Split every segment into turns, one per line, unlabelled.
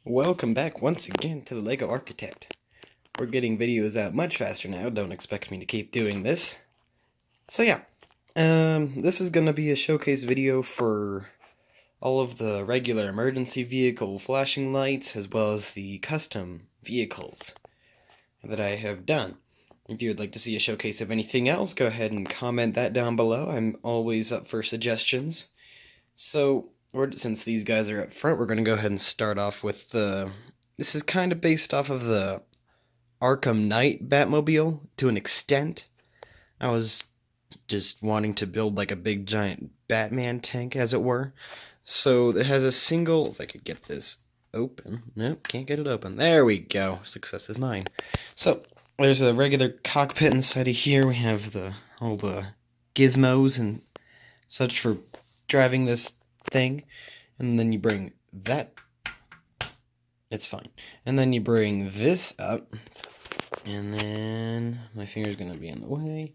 Welcome back once again to the LEGO Architect. We're getting videos out much faster now, don't expect me to keep doing this. So yeah, this is going to be a showcase video for all of the regular emergency vehicle flashing lights, as well as the custom vehicles that I have done. If you would like to see a showcase of anything else, go ahead and comment that down below. I'm always up for suggestions. So, since these guys are up front, we're going to go ahead and start off with the... This is kind of based off of the Arkham Knight Batmobile, to an extent. I was just wanting to build like a big giant Batman tank, as it were. So, it has a single... If I could get this open. Nope, can't get it open. There we go. Success is mine. So, there's a regular cockpit inside of here. We have all the gizmos and such for driving this thing, and then you bring that, it's fine, and then you bring this up, and then my finger's gonna be in the way,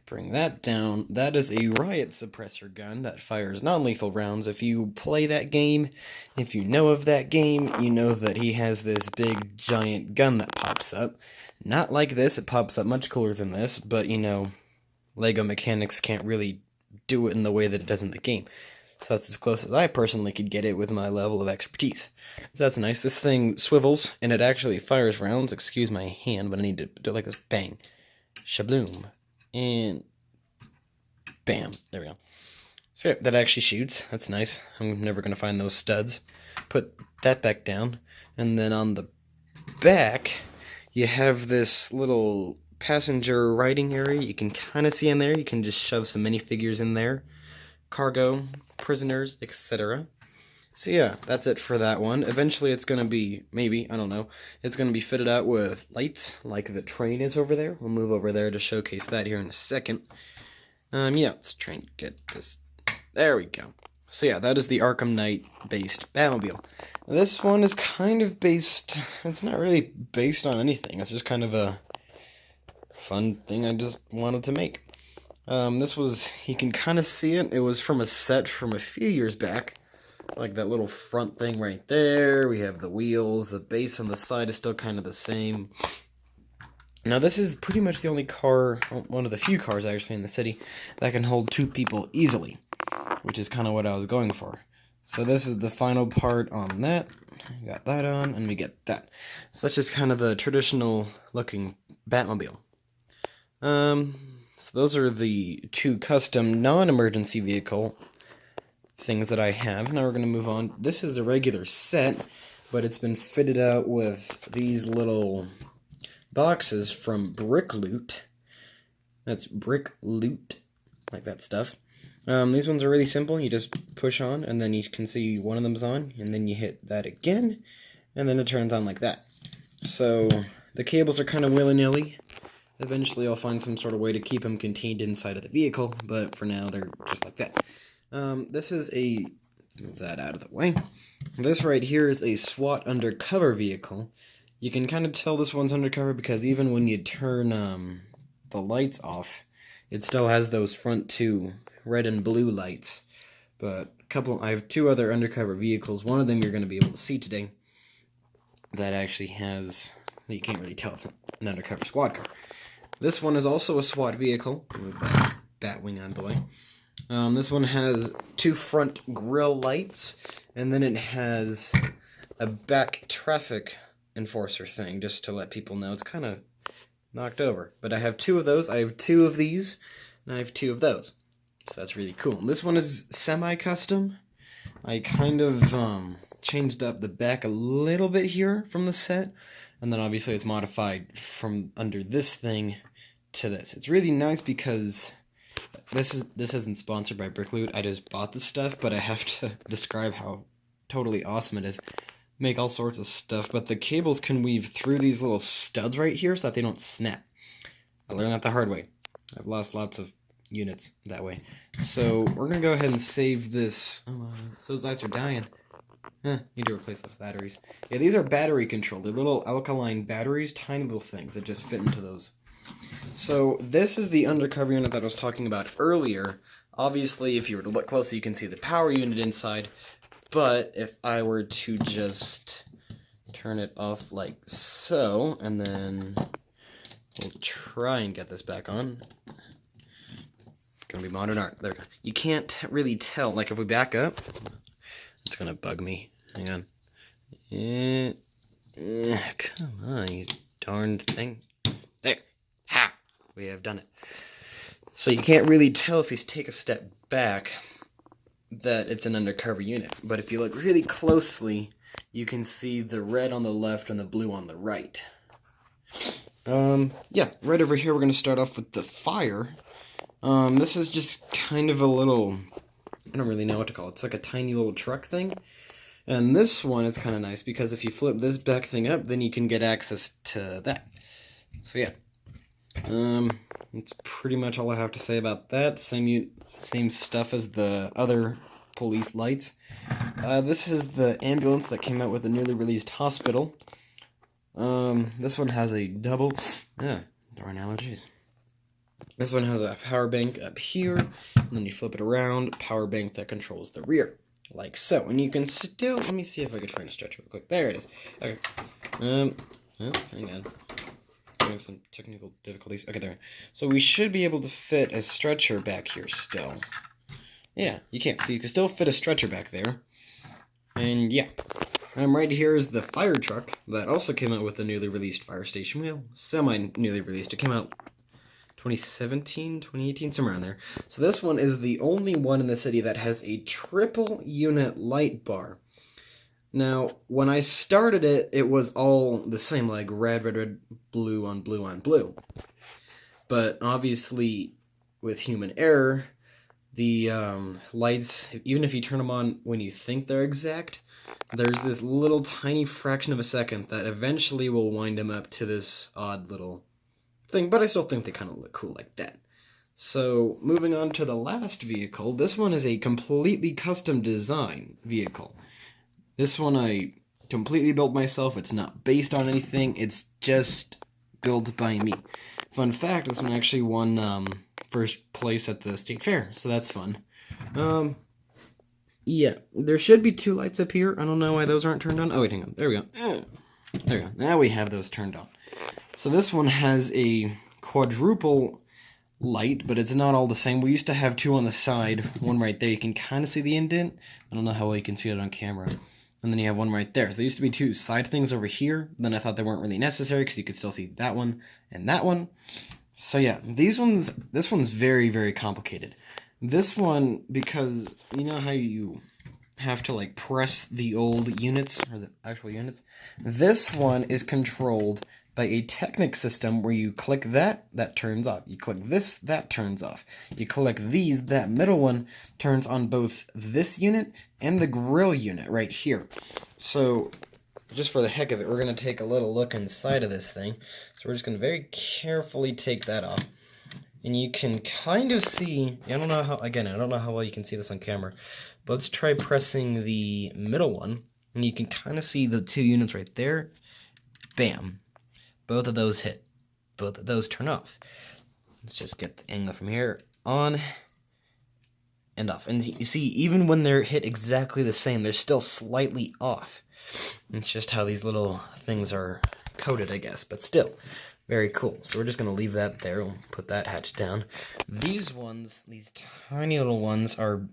bring that down. That is a riot suppressor gun that fires non-lethal rounds. If you play that game, if you know of that game, you know that he has this big giant gun that pops up. Not like this, it pops up much cooler than this, but you know, LEGO mechanics can't really do it in the way that it does in the game. So that's as close as I personally could get it with my level of expertise. So that's nice. This thing swivels, and it actually fires rounds. Excuse my hand, but I need to do it like this. Bang. Shabloom. And bam. There we go. So yeah, that actually shoots. That's nice. I'm never going to find those studs. Put that back down. And then on the back, you have this little passenger riding area. You can kind of see in there. You can just shove some minifigures in there. Cargo, prisoners, etc. So yeah, that's it for that one. Eventually it's going to be, maybe, I don't know, it's going to be fitted out with lights, like the train is over there. We'll move over there to showcase that here in a second. Yeah, let's try and get this. There we go. So yeah, that is the Arkham Knight-based Batmobile. This one is kind of based, it's not really based on anything. It's just kind of a fun thing I just wanted to make. This was, you can kind of see it. It was from a set from a few years back. Like that little front thing right there. We have the wheels. The base on the side is still kind of the same. Now this is pretty much the only car, one of the few cars actually in the city, that can hold two people easily. Which is kind of what I was going for. So this is the final part on that. We got that on, and we get that. So that's just kind of the traditional looking Batmobile. So those are the two custom non-emergency vehicle things that I have. Now we're going to move on. This is a regular set, but it's been fitted out with these little boxes from Brick Loot. That's Brick Loot, like that stuff. These ones are really simple. You just push on, and then you can see one of them's on, and then you hit that again, and then it turns on like that. So the cables are kind of willy-nilly. Eventually I'll find some sort of way to keep them contained inside of the vehicle, but for now they're just like that. This is a... Move that out of the way. This right here is a SWAT undercover vehicle. You can kind of tell this one's undercover because even when you turn the lights off, it still has those front two red and blue lights. But I have two other undercover vehicles. One of them you're going to be able to see today that actually has... You can't really tell it's an undercover squad car. This one is also a SWAT vehicle. Move that Batwing out of the way. This one has two front grille lights, and then it has a back traffic enforcer thing, just to let people know it's kind of knocked over. But I have two of those. I have two of these, and I have two of those. So that's really cool. This one is semi-custom. I kind of changed up the back a little bit here from the set. And then obviously it's modified from under this thing to this. It's really nice because this isn't sponsored by Brick Loot. I just bought the stuff, but I have to describe how totally awesome it is. Make all sorts of stuff, but the cables can weave through these little studs right here so that they don't snap. I learned that the hard way. I've lost lots of units that way. So we're going to go ahead and save this. Oh, so those lights are dying. Need to replace those batteries. Yeah, these are battery controlled. They're little alkaline batteries, tiny little things that just fit into those. So this is the undercover unit that I was talking about earlier. Obviously, if you were to look closely, you can see the power unit inside. But if I were to just turn it off like so, and then we'll try and get this back on. It's gonna be modern art. There we go. You can't really tell, like if we back up, it's gonna bug me. Hang on. Come on, you darned thing. There. Ha! We have done it. So you can't really tell if you take a step back that it's an undercover unit. But if you look really closely, you can see the red on the left and the blue on the right. Yeah, right over here we're going to start off with the fire. This is just kind of a little, I don't really know what to call it. It's like a tiny little truck thing. And this one is kind of nice because if you flip this back thing up, then you can get access to that. So yeah. That's pretty much all I have to say about that. Same stuff as the other police lights. This is the ambulance that came out with the newly released hospital. This one has a double... darn allergies. This one has a power bank up here, and then you flip it around, power bank that controls the rear. Like so. And you can still... Let me see if I can find a stretcher real quick. There it is. Okay. Hang on. Having some technical difficulties. Okay, there. So we should be able to fit a stretcher back here still. Yeah, you can. So you can still fit a stretcher back there. And yeah. Right here is the fire truck that also came out with the newly released fire station wheel. Semi-newly released. It came out 2017, 2018, somewhere in there. So this one is the only one in the city that has a triple unit light bar. Now, when I started it, it was all the same, like red, red, red, blue on blue on blue. But obviously, with human error, the lights, even if you turn them on when you think they're exact, there's this little tiny fraction of a second that eventually will wind them up to this odd little thing. But I still think they kind of look cool like that. So, moving on to the last vehicle, this one is a completely custom design vehicle. This one I completely built myself. It's not based on anything. It's just built by me. Fun fact, this one actually won first place at the state fair, so that's fun. Yeah, there should be two lights up here. I don't know why those aren't turned on. Oh, wait, hang on. There we go. There we go. Now we have those turned on. So this one has a quadruple light, but it's not all the same. We used to have two on the side, one right there. You can kind of see the indent. I don't know how well you can see it on camera. And then you have one right there. So there used to be two side things over here. Then I thought they weren't really necessary because you could still see that one and that one. So yeah, this one's very, very complicated. This one, because you know how you have to like press the old units, or the actual units? This one is controlled by a Technic system where you click that turns off. You click this, that turns off. You click these, that middle one turns on both this unit and the grill unit right here. So, just for the heck of it, we're going to take a little look inside of this thing. So we're just going to very carefully take that off. And you can kind of see, I don't know how well you can see this on camera, but let's try pressing the middle one. And you can kind of see the two units right there. Bam. Both of those hit. Both of those turn off. Let's just get the angle from here. On and off. And you see, even when they're hit exactly the same, they're still slightly off. It's just how these little things are coded, I guess. But still, very cool. So we're just going to leave that there. We'll put that hatch down. These ones, these tiny little ones, are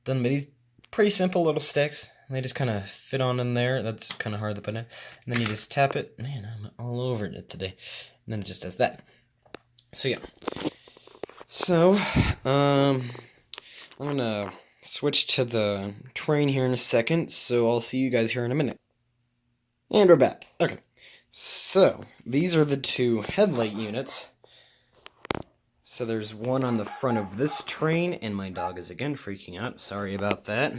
done by these pretty simple little sticks. They just kind of fit on in there. That's kind of hard to put in. And then you just tap it. Man, I'm all over it today. And then it just does that. So yeah. So, I'm going to switch to the train here in a second. So I'll see you guys here in a minute. And we're back. Okay. So, these are the two headlight units. So there's one on the front of this train. And my dog is again freaking out. Sorry about that.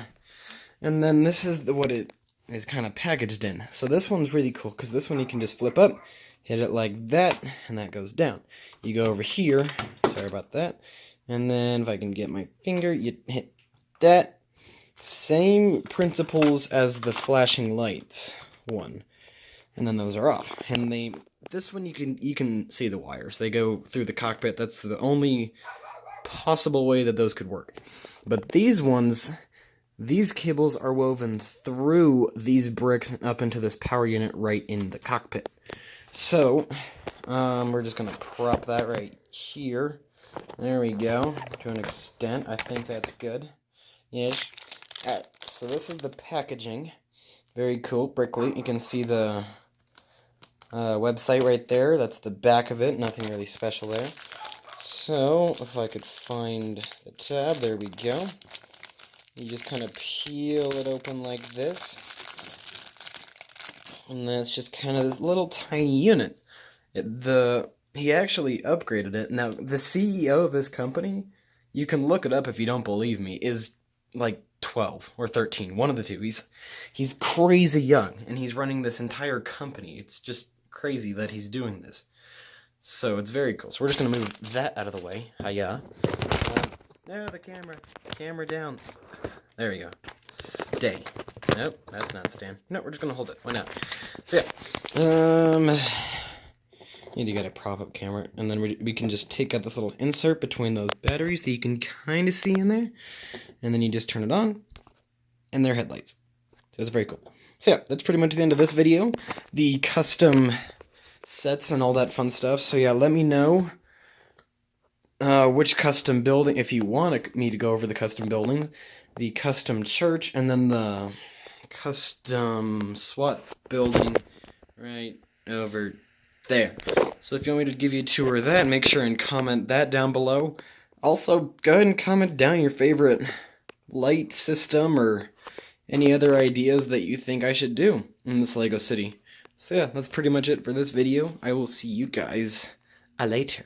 And then this is what it is kind of packaged in. So this one's really cool because this one you can just flip up, hit it like that, and that goes down. You go over here, sorry about that, and then if I can get my finger, you hit that. Same principles as the flashing lights one. And then those are off. And this one you can see the wires. They go through the cockpit. That's the only possible way that those could work. But these ones, these cables are woven through these bricks and up into this power unit right in the cockpit. So, we're just going to prop that right here. There we go. To an extent, I think that's good. Yes. Alright, so this is the packaging. Very cool, Brickley. You can see the website right there. That's the back of it. Nothing really special there. So, if I could find the tab, there we go. You just kind of peel it open like this. And then it's just kind of this little tiny unit. He actually upgraded it. Now, the CEO of this company, you can look it up if you don't believe me, is like 12 or 13, one of the two. He's crazy young, and he's running this entire company. It's just crazy that he's doing this. So it's very cool. So we're just going to move that out of the way. Hiya. No, the camera down. There we go. Stay. Nope, that's not stand. No, we're just going to hold it. Why not? So yeah. Need to get a prop-up camera, and then we can just take out this little insert between those batteries that you can kind of see in there, and then you just turn it on, and they're headlights. So it's very cool. So yeah, that's pretty much the end of this video. The custom sets and all that fun stuff. So yeah, let me know which custom building, if you want me to go over the custom buildings, the custom church, and then the custom SWAT building right over there. So if you want me to give you a tour of that, make sure and comment that down below. Also, go ahead and comment down your favorite light system or any other ideas that you think I should do in this LEGO City. So yeah, that's pretty much it for this video. I will see you guys later.